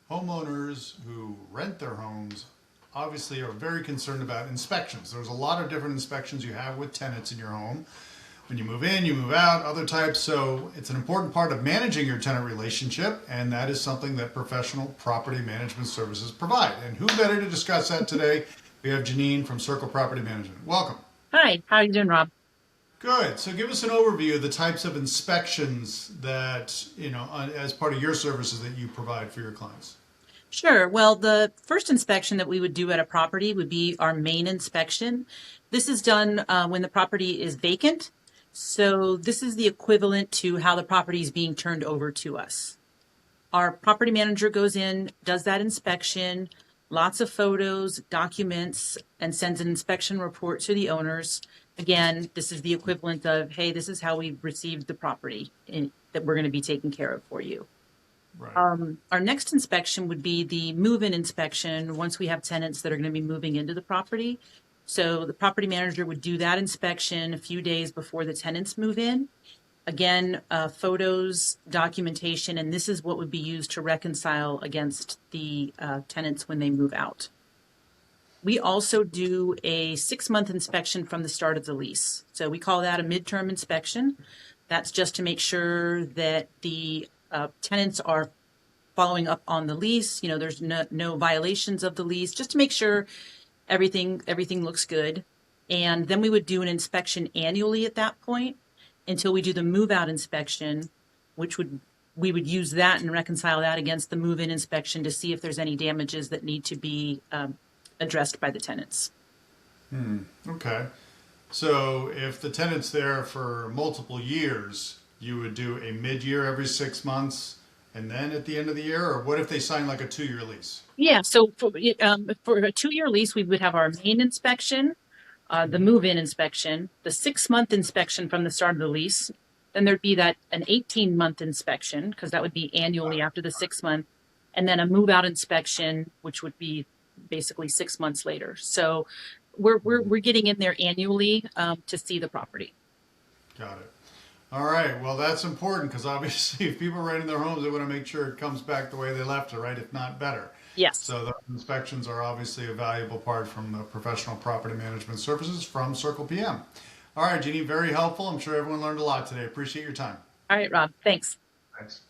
homeowners who rent their homes obviously are very concerned about inspections. There's a lot of different inspections you have with tenants in your home. When you move in, you move out, other types. So it's an important part of managing your tenant relationship, and that is something that professional property management services provide. And who better to discuss that today? We have Janine from Circle Property Management. Welcome. Hi, how are you doing, Rob? Good. So give us an overview of the types of inspections that, as part of your services that you provide for your clients. Sure. Well, the first inspection that we would do at a property would be our main inspection. This is done when the property is vacant. So this is the equivalent to how the property is being turned over to us. Our property manager goes in, does that inspection, lots of photos, documents, and sends an inspection report to the owners. Again, this is the equivalent of, hey, this is how we received the property that we're going to be taking care of for you. Right. Our next inspection would be the move-in inspection once we have tenants that are going to be moving into the property. So the property manager would do that inspection a few days before the tenants move in. Again, photos, documentation, and this is what would be used to reconcile against the tenants when they move out. We also do a 6-month inspection from the start of the lease. So we call that a midterm inspection. That's just to make sure that the tenants are following up on the lease. There's no violations of the lease, just to make sure everything looks good. And then we would do an inspection annually at that point until we do the move out inspection, which we would use that and reconcile that against the move in inspection to see if there's any damages that need to be addressed by the tenants. Okay. So if the tenant's there for multiple years, you would do a mid-year every 6 months and then at the end of the year, or what if they sign like a 2-year lease? Yeah, so for a 2-year lease, we would have our main inspection, the move-in inspection, the 6-month inspection from the start of the lease. Then there'd be an 18-month inspection, because that would be annually after the 6 month, and then a move-out inspection, which would be basically 6 months later. So we're getting in there annually to see the property. Got it. All right. Well, that's important because obviously, if people are renting their homes, they want to make sure it comes back the way they left it, right? If not better. Yes. So the inspections are obviously a valuable part from the professional property management services from Circle PM. All right, Jeannie, very helpful. I'm sure everyone learned a lot today. Appreciate your time. All right, Rob. Thanks. Thanks.